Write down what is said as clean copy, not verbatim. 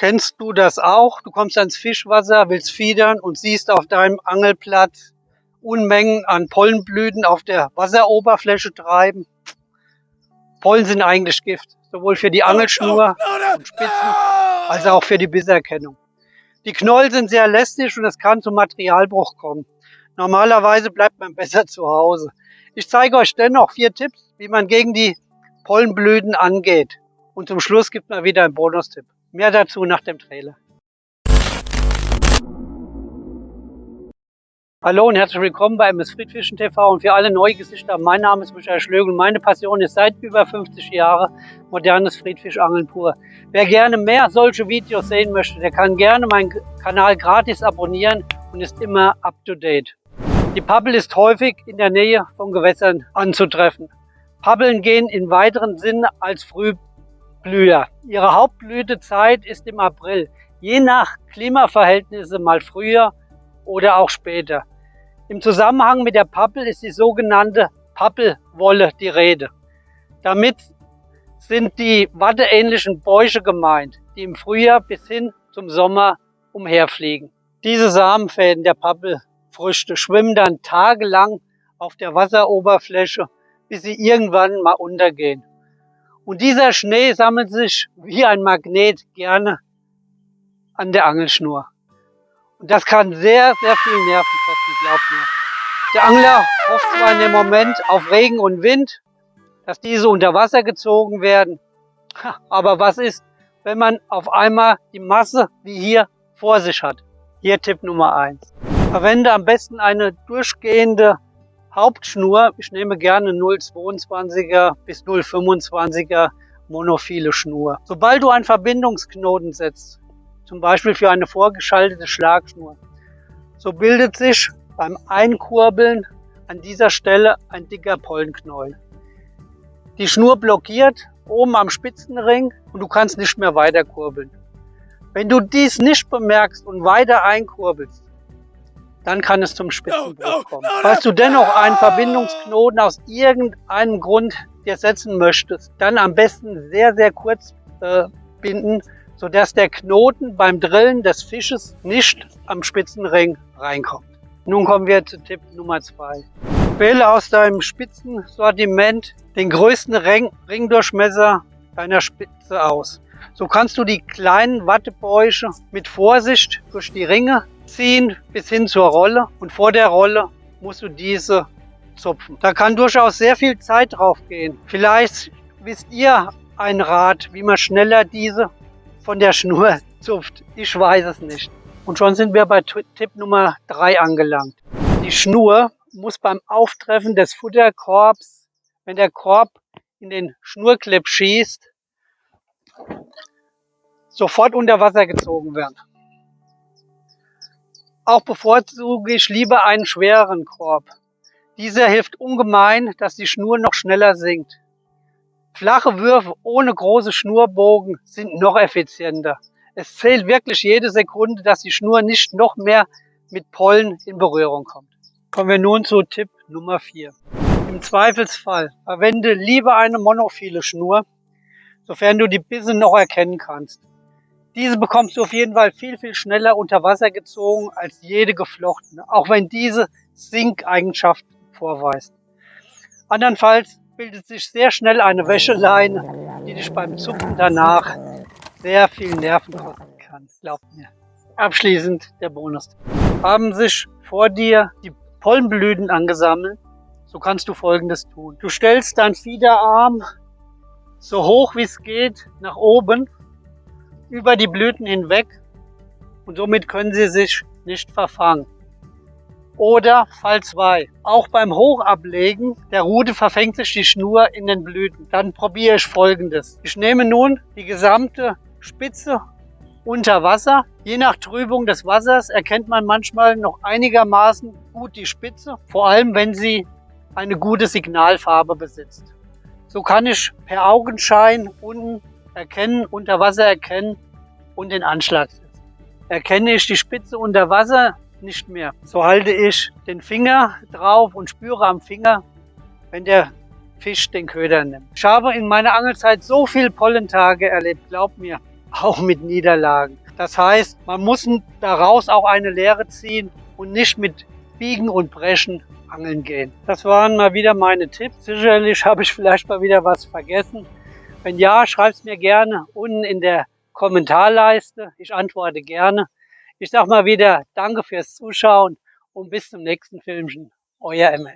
Kennst du das auch? Du kommst ans Fischwasser, willst fiedern und siehst auf deinem Angelplatz Unmengen an Pollenblüten auf der Wasseroberfläche treiben. Pollen sind eigentlich Gift, sowohl für die Angelschnur und Spitzen als auch für die Bisserkennung. Die Knollen sind sehr lästig und es kann zum Materialbruch kommen. Normalerweise bleibt man besser zu Hause. Ich zeige euch dennoch 4 Tipps, wie man gegen die Pollenblüten angeht. Und zum Schluss gibt man wieder einen Bonustipp. Mehr dazu nach dem Trailer. Hallo und herzlich willkommen bei MS Friedfischen TV und für alle Neugesichter. Mein Name ist Michael Schlögl und meine Passion ist seit über 50 Jahren modernes Friedfischangeln pur. Wer gerne mehr solche Videos sehen möchte, der kann gerne meinen Kanal gratis abonnieren und ist immer up to date. Die Pappel ist häufig in der Nähe von Gewässern anzutreffen. Pappeln gehen in weiteren Sinne als Frühblüher. Ihre Hauptblütezeit ist im April, je nach Klimaverhältnisse mal früher oder auch später. Im Zusammenhang mit der Pappel ist die sogenannte Pappelwolle die Rede. Damit sind die watteähnlichen Bäuche gemeint, die im Frühjahr bis hin zum Sommer umherfliegen. Diese Samenfäden der Pappelfrüchte schwimmen dann tagelang auf der Wasseroberfläche, bis sie irgendwann mal untergehen. Und dieser Schnee sammelt sich wie ein Magnet gerne an der Angelschnur. Und das kann sehr, sehr viel Nerven kosten, glaubt mir. Der Angler hofft zwar in dem Moment auf Regen und Wind, dass diese unter Wasser gezogen werden. Aber was ist, wenn man auf einmal die Masse wie hier vor sich hat? Hier Tipp Nummer 1. Verwende am besten eine durchgehende Hauptschnur. Ich nehme gerne 0,22er bis 0,25er monophile Schnur. Sobald du einen Verbindungsknoten setzt, zum Beispiel für eine vorgeschaltete Schlagschnur, so bildet sich beim Einkurbeln an dieser Stelle ein dicker Pollenknäuel. Die Schnur blockiert oben am Spitzenring und du kannst nicht mehr weiter kurbeln. Wenn du dies nicht bemerkst und weiter einkurbelst, dann kann es zum Spitzenbruch kommen. Falls du dennoch einen Verbindungsknoten aus irgendeinem Grund dir setzen möchtest, dann am besten sehr, sehr kurz binden, sodass der Knoten beim Drillen des Fisches nicht am Spitzenring reinkommt. Nun kommen wir zu Tipp Nummer 2. Wähle aus deinem Spitzensortiment den größten Ringdurchmesser deiner Spitze aus. So kannst du die kleinen Wattebäuche mit Vorsicht durch die Ringe ziehen bis hin zur Rolle und vor der Rolle musst du diese zupfen. Da kann durchaus sehr viel Zeit drauf gehen. Vielleicht wisst ihr einen Rat, wie man schneller diese von der Schnur zupft. Ich weiß es nicht. Und schon sind wir bei Tipp Nummer 3 angelangt. Die Schnur muss beim Auftreffen des Futterkorbs, wenn der Korb in den Schnurclip schießt, sofort unter Wasser gezogen werden. Auch bevorzuge ich lieber einen schwereren Korb. Dieser hilft ungemein, dass die Schnur noch schneller sinkt. Flache Würfe ohne große Schnurbogen sind noch effizienter. Es zählt wirklich jede Sekunde, dass die Schnur nicht noch mehr mit Pollen in Berührung kommt. Kommen wir nun zu Tipp Nummer 4. Im Zweifelsfall verwende lieber eine monophile Schnur, sofern du die Bisse noch erkennen kannst. Diese bekommst du auf jeden Fall viel, viel schneller unter Wasser gezogen als jede geflochtene, auch wenn diese Sinkeigenschaften vorweist. Andernfalls bildet sich sehr schnell eine Wäscheleine, die dich beim Zupfen danach sehr viel Nerven kosten kann, glaubt mir. Abschließend der Bonus. Haben sich vor dir die Pollenblüten angesammelt, so kannst du Folgendes tun. Du stellst deinen Fiederarm so hoch wie es geht nach oben über die Blüten hinweg und somit können sie sich nicht verfangen. Oder Fall 2. Auch beim Hochablegen der Rute verfängt sich die Schnur in den Blüten. Dann probiere ich Folgendes. Ich nehme nun die gesamte Spitze unter Wasser. Je nach Trübung des Wassers erkennt man manchmal noch einigermaßen gut die Spitze, vor allem wenn sie eine gute Signalfarbe besitzt. So kann ich per Augenschein unten erkennen, unter Wasser erkennen und den Anschlag setzen. Erkenne ich die Spitze unter Wasser nicht mehr, so halte ich den Finger drauf und spüre am Finger, wenn der Fisch den Köder nimmt. Ich habe in meiner Angelzeit so viele Pollentage erlebt, glaubt mir. auch mit Niederlagen. Das heißt, man muss daraus auch eine Lehre ziehen und nicht mit Biegen und Brechen angeln gehen. Das waren mal wieder meine Tipps. Sicherlich habe ich vielleicht mal wieder was vergessen. Wenn ja, schreibt es mir gerne unten in der Kommentarleiste. Ich antworte gerne. Ich sage mal wieder Danke fürs Zuschauen und bis zum nächsten Filmchen. Euer Emme.